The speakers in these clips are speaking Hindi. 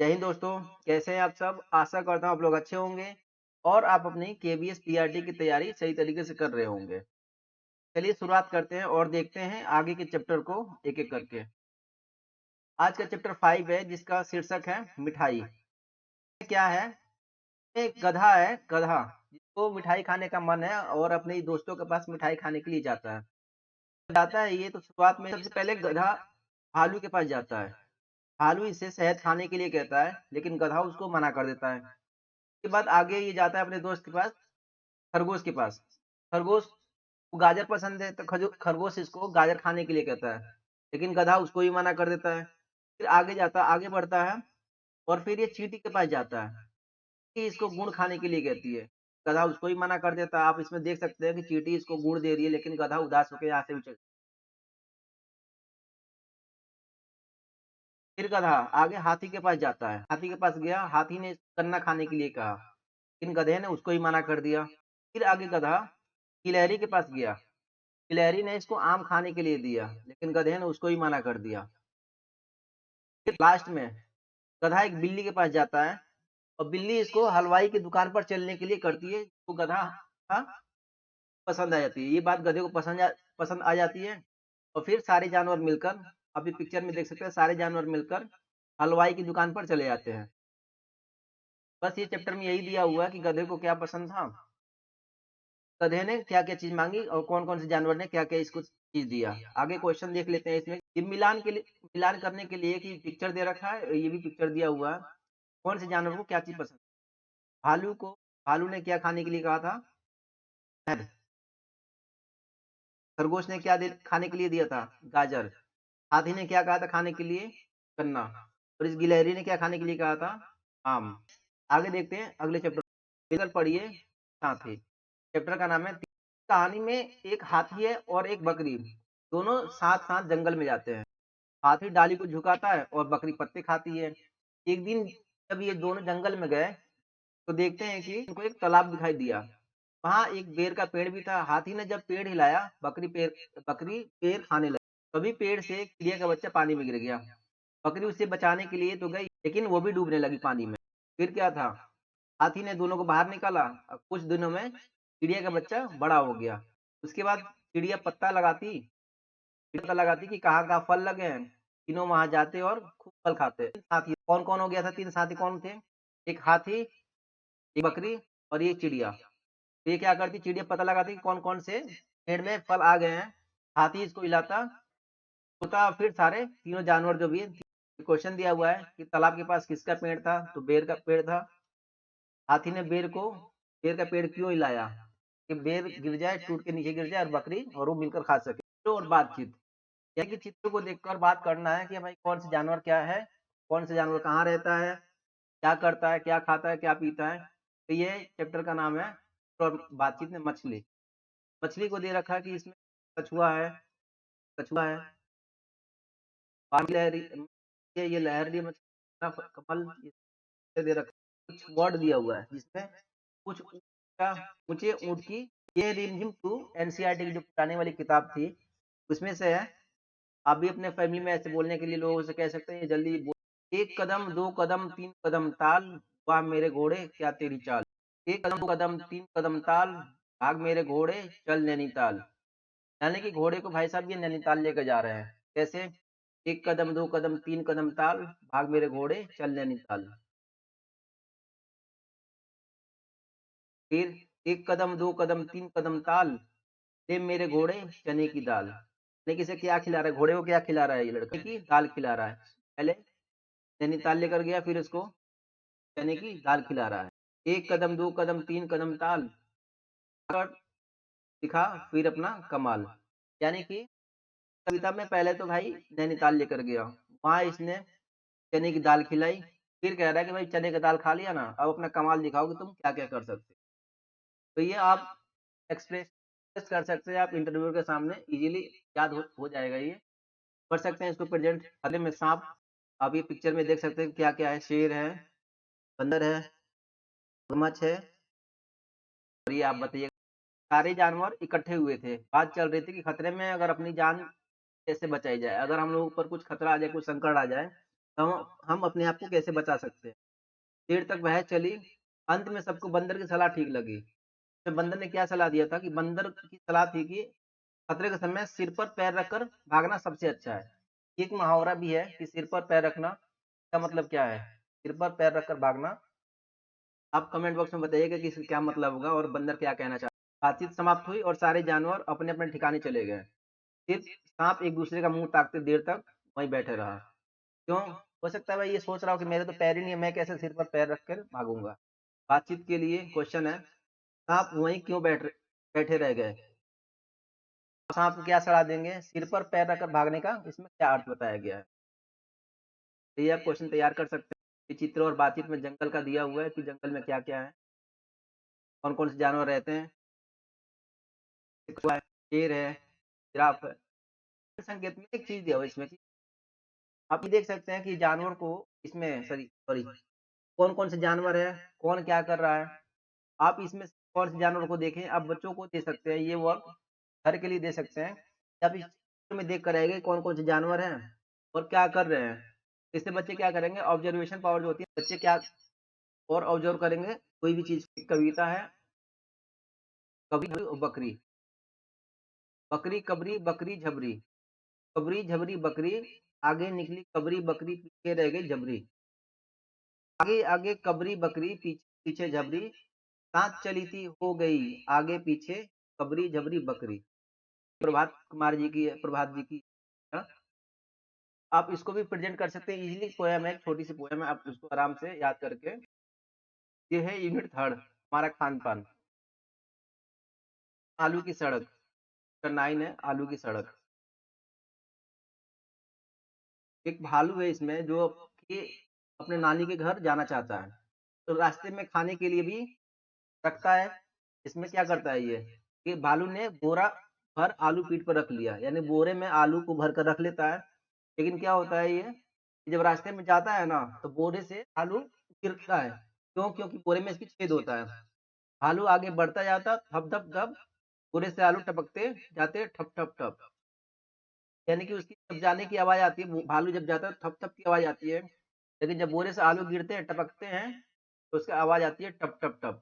जय हिंद दोस्तों, कैसे हैं आप सब? आशा करता हूँ आप लोग अच्छे होंगे और आप अपनी केबीएस पीआरटी की तैयारी सही तरीके से कर रहे होंगे। चलिए शुरुआत करते हैं और देखते हैं आगे के चैप्टर को एक-एक करके। आज का चैप्टर 5 है जिसका शीर्षक है मिठाई। क्या है? एक गधा है, गधा, जिसको मिठाई खाने का मन है और अपने दोस्तों के पास मिठाई खाने के लिए जाता है। जाता है ये तो शुरुआत में सबसे पहले गधा भालू के पास जाता है। भालू इसे शहद खाने के लिए कहता है, लेकिन गधा उसको मना कर देता है। उसके बाद आगे ये जाता है अपने दोस्त के पास, खरगोश के पास। खरगोश को गाजर पसंद है तो खरगोश इसको गाजर खाने के लिए कहता है, लेकिन गधा उसको भी मना कर देता है। फिर आगे बढ़ता है और फिर ये चींटी के पास जाता है, कि इसको गुड़ खाने के लिए कहती है। गधा उसको भी मना कर देता है। आप इसमें देख सकते हैं कि चींटी इसको गुड़ दे रही है, लेकिन गधा उदास होकर यहाँ से भी चल। फिर गधा आगे हाथी के पास जाता है। हाथी के पास गया, हाथी ने गन्ना खाने के लिए कहा, लेकिन गधे ने उसको ही मना कर दिया। फिर आगे गधा गिलहरी के पास गया। गिलहरी ने इसको आम खाने के लिए दिया, लेकिन गधे ने उसको ही मना कर दिया। फिर लास्ट में गधा एक बिल्ली के पास जाता है और बिल्ली इसको हलवाई की दुकान पर चलने के लिए करती है, तो गधा हाँ, पसंद आ जाती है। ये बात गधे को पसंद आ जाती है और फिर सारे जानवर मिलकर, आप ये पिक्चर में देख सकते हैं, सारे जानवर मिलकर हलवाई की दुकान पर चले जाते हैं। बस ये चैप्टर में यही दिया हुआ है कि गधे को क्या पसंद था, गधे ने क्या-क्या चीज़ माँगी और कौन-कौन से जानवर ने क्या-क्या इसको चीज़ दिया। आगे क्वेश्चन देख लेते हैं इसमें। ये मिलान करने के लिए कि पिक्चर दे रखा है, ये भी पिक्चर दिया हुआ है। कौन से जानवर को क्या चीज़ पसंद है। भालू को भालू ने क्या खाने के लिए कहा था? शहद। खरगोश ने क्या खाने के लिए दिया था? गाजर। हाथी ने क्या कहा था खाने के लिए? गन्ना। और इस गिलहरी ने क्या खाने के लिए कहा था? आम। आगे देखते हैं अगले चैप्टर। लेकर पढ़िए साथी। चैप्टर का नाम है कहानी में एक हाथी है और एक बकरी, दोनों साथ-साथ जंगल में जाते हैं। हाथी डाली को झुकाता है और बकरी पत्ते खाती है। एक दिन जब ये दोनों जंगल में गए, तो देखते हैं कि उनको एक तालाब दिखाई दिया। वहाँ एक बेर का पेड़ भी था। हाथी ने जब पेड़ हिलाया, बकरी पेड़ खाने लगी। तभी पेड़ से एक चिड़िया का बच्चा पानी में गिर गया। बकरी उसे बचाने के लिए तो गई, लेकिन वो भी डूबने लगी पानी में। फिर क्या था? हाथी ने दोनों को बाहर निकाला और कुछ दिनों में चिड़िया का बच्चा बड़ा हो गया। उसके बाद चिड़िया पता लगाती कि कहाँ-कहाँ फल लगे हैं। तीनों वहाँ जाते और खूब फल खाते। साथी कौन-कौन हो गया था? 3 साथी कौन थे? एक हाथी, एक बकरी और एक चिड़िया। तो ये क्या करती? चिड़िया पता लगाती कि कौन-कौन से पेड़ में फल आ गए हैं। हाथी इसको हिलाता, तोता और फिर सारे तीनों जानवर जो भी हैं। क्वेश्चन दिया हुआ है कि तालाब के पास किसका पेड़ था? तो बेर का पेड़ था। हाथी ने बेर का पेड़ क्यों हिलाया? कि बेर गिर जाए, टूट के नीचे गिर जाए और बकरी और वो मिलकर खा सके। तो और बातचीत, यानी कि चित्र को देखकर बात करना है कि भाई कौन से जानवर क्या है, कौन से जानवर कहाँ रहता है, क्या करता है, क्या खाता है, क्या पीता है। तो ये चैप्टर का नाम है और बातचीत में मछली। मछली को दे रखा है कि इसमें कछुआ है, पानी लहरी, ये लहरी मछली, कमल, ये दे रखा है। कुछ वर्ड दिया हुआ है जिसमें कुछ ऊँचे ऊँट की, ये रिमझिम 2 एनसीईआरटी की जो पुराने वाली किताब थी, उसमें से है। आप भी अपने फैमिली में ऐसे बोलने के लिए लोगों से कह सकते हैं, ये जल्दी बोल। 1 कदम 2 कदम 3 कदम ताल, वाह मेरे घोड़े क्या तेरी चाल। 1 कदम 2 कदम 3 कदम ताल, भाग मेरे घोड़े चल नैनीताल। यानी कि घोड़े को भाई साहब ये नैनीताल लेकर जा रहे हैं। कैसे? 1 कदम 2 कदम 3 कदम ताल, भाग मेरे घोड़े चल नैनीताल। फिर 1 कदम 2 कदम 3 कदम ताल, ले मेरे घोड़े चने की दाल। यानी कि इसे क्या खिला रहा है? घोड़े को क्या खिला रहा है ये लड़का? की दाल खिला रहा है। पहले नैनीताल लेकर गया, फिर उसको चने की दाल खिला रहा है। 1 कदम 2 कदम 3 कदम ताल कर दिखा फिर अपना कमाल। यानी कि कविता में पहले तो भाई नैनीताल लेकर गया, वहाँ इसने चने की दाल खिलाई, फिर कह रहा है कि भाई चने की दाल खा लिया ना, अब अपना कमाल दिखाओ कि तुम क्या-क्या कर सकते हो। तो ये आप एक्सप्रेस कर सकते हैं, आप इंटरव्यू के सामने इज़िली याद हो जाएगा ये। कर सकते हैं इसको प्रेज़ेंट। खाने में साँप, आप ये पिक्चर में देख सकते हैं क्या-क्या है, शेर है, बंदर है, मगरमच्छ है और ये आप बताइए। सारे जानवर इकट्ठे हुए थे। बात चल रही थी कि खतरे में अगर अपनी जान कैसे बचाई जाए? अगर हम लोगों पर कुछ खतरा आ जाए, कुछ संकट आ जाए, हम अपने आप को कैसे बचा सकते हैं। देर तक वह चली, अंत में सबको बंदर की सलाह ठीक लगी। तो बंदर ने क्या सलाह दिया था कि बंदर की सलाह थी कि खतरे के समय सिर पर पैर रखकर भागना सबसे अच्छा है। एक मुहावरा भी है कि सिर पर पैर रखना का मतलब क्या है? सिर पर पैर रखकर भागना। आप कमेंट बॉक्स में बताइएगा कि इसका क्या मतलब होगा और बंदर क्या कहना चाहता है। बातचीत समाप्त हुई और सारे जानवर अपने-अपने ठिकाने चले गए। सिर्फ साँप एक दूसरे का मुँह ताकते देर तक वहीं बैठे रहा। क्यों? हो सकता है भाई ये सोच रहा हो कि मेरे तो पैर ही नहीं है, मैं कैसे सिर पर पैर रख कर भागूँगा? बातचीत के लिए क्वेश्चन है, साँप वहीं क्यों बैठे रह गए? साँप को क्या सलाह देंगे? सिर पर पैर रखकर भागने का इसमें क्या अर्थ बताया गया है? तो ये आप क्वेश्चन तैयार कर सकते हैं। ये चित्र और बातचीत में जंगल का दिया हुआ है कि जंगल में क्या-क्या है, कौन-कौन से जानवर रहते हैं, शेर है, जिराफ है। संकेत में एक चीज़ दिया हुआ है इसमें कि आप ये देख सकते हैं कि जानवर को इसमें सॉरी सॉरी कौन-कौन से जानवर है, कौन क्या कर रहा है। आप इसमें से कौन से जानवर को देखें, आप बच्चों को दे सकते हैं, ये वर्क घर के लिए दे सकते हैं। आप इस चित्र में देख कर आएँगे कौन-कौन से जानवर हैं और क्या कर रहे हैं। इससे बच्चे क्या करेंगे, ऑब्जर्वेशन पावर जो होती है, बच्चे क्या और ऑब्जर्व करेंगे, कोई भी चीज़। कविता है, कभी और बकरी, बकरी कबरी बकरी झबरी, कबरी झबरी बकरी, आगे निकली कबरी बकरी पीछे रह गई झबरी। आगे आगे कबरी बकरी पीछे पीछे झबरी, साथ चली थी हो गई आगे पीछे कबरी झबरी बकरी। प्रभात कुमार जी की है, प्रभात जी की है। आप इसको भी प्रेज़ेंट कर सकते हैं, इज़िली पोएम है, छोटी सी पोएम है, आप उसको आराम से याद करके। ये है यूनिट 3 हमारा खान-पान। आलू की सड़क, चैप्टर 9 है आलू की सड़क। एक भालू है इसमें जो कि अपने नानी के घर जाना चाहता है, तो रास्ते में खाने के लिए भी रखता है। इसमें क्या करता है ये, कि भालू ने बोरा भर आलू पीठ पर रख लिया, यानी बोरे में आलू को भर कर रख लेता है। लेकिन क्या होता है ये, कि जब रास्ते में जाता है ना, तो बोरे से आलू गिरता है। क्यों? क्योंकि बोरे में इसकी छेद होता है। भालू आगे बढ़ता जाता, धप धप धप, बोरे से आलू टपकते जाते, ठप ठप ठप। यानी कि उसकी जब जाने की आवाज़ आती है, वो भालू जब जाता है थप थप की आवाज़ आती है। लेकिन जब बोरे से आलू गिरते हैं, टपकते हैं, तो उसकी आवाज़ आती है टप टप टप।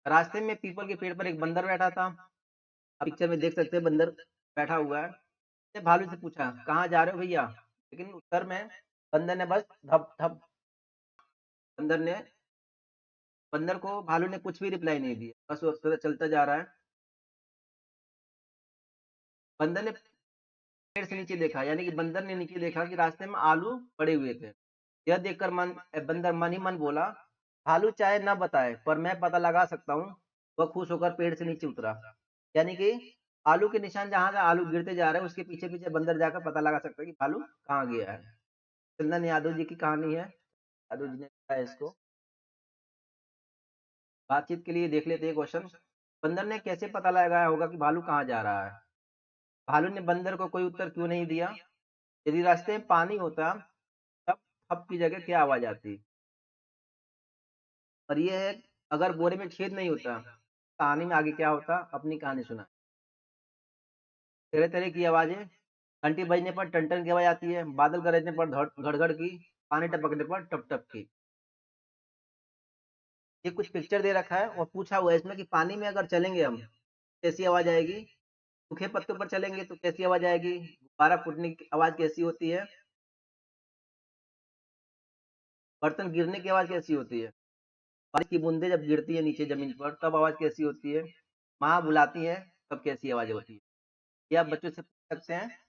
रास्ते में पीपल के पेड़ पर एक बंदर बैठा था। आप पिक्चर में देख सकते हैं बंदर बैठा हुआ है। उसने भालू से पूछा, "कहाँ जा रहे हो भैया?" लेकिन उत्तर में बंदर ने बस धप धप बंदर ने बंदर को भालू ने कुछ भी रिप्लाई नहीं दिया। बस वो चलता जा रहा है। बंदर ने पेड़ से नीचे देखा, यानी कि बंदर ने नीचे देखा कि रास्ते में आलू पड़े हुए थे। यह देखकर बंदर मन ही मन बोला, भालू चाहे न बताए पर मैं पता लगा सकता हूँ। वह खुश होकर पेड़ से नीचे उतरा। यानी कि आलू के निशान जहाँ से आलू गिरते जा रहे हैं उसके पीछे पीछे बंदर जाकर पता लगा सकता है कि भालू कहाँ गया है। चंदन यादव जी की कहानी है, यादव जी ने लिखा है इसको। बातचीत के लिए देख लेते हैं क्वेश्चन। बंदर ने कैसे पता लगाया होगा कि भालू कहाँ जा रहा है? भालू ने बंदर को कोई उत्तर क्यों नहीं दिया? यदि रास्ते में पानी होता तब थप की जगह क्या आवाज आती? और ये है, अगर बोरे में छेद नहीं होता, कहानी में आगे क्या होता? अपनी कहानी सुना। तरह-तरह की आवाज़ें, घंटी बजने पर टन-टन की आवाज़ आती है, बादल गरजने पर घड़-घड़ की, पानी टपकने पर टप-टप की। ये कुछ पिक्चर दे रखा है और पूछा हुआ है इसमें कि पानी में अगर चलेंगे हम, कैसी आवाज़ आएगी? सूखे पत्तों पर चलेंगे तो कैसी आवाज़ आएगी? गुब्बारा फूटने की आवाज़ कैसी होती है? बर्तन गिरने की आवाज़ कैसी होती है? बारिश की बूंदें जब गिरती है नीचे ज़मीन पर तब आवाज़ कैसी होती है? माँ बुलाती है तब कैसी आवाज़ होती है? ये आप बच्चों से पूछ सकते हैं।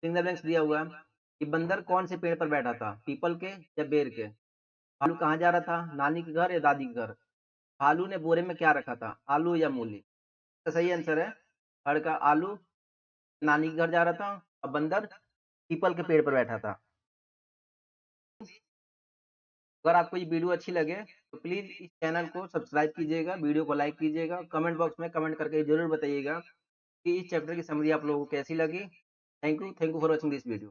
फिंगर ब्लैंक्स दिया हुआ है कि बंदर कौन से पेड़ पर बैठा था? पीपल के या बेर के? भालू कहाँ जा रहा था? नानी के घर या दादी के घर? भालू ने बोरे में क्या रखा था? आलू या मूली? तो सही आंसर है हड़ का आलू। नानी के घर जा रहा था और बंदर पीपल के पेड़ पर बैठा था। अगर आपको ये वीडियो अच्छी लगे तो प्लीज़ इस चैनल को सब्सक्राइब कीजिएगा, वीडियो को लाइक कीजिएगा, कमेंट बॉक्स में कमेंट करके ज़रूर बताइएगा कि इस चैप्टर की समरी आप लोगों को कैसी लगी। Thank you for watching this video.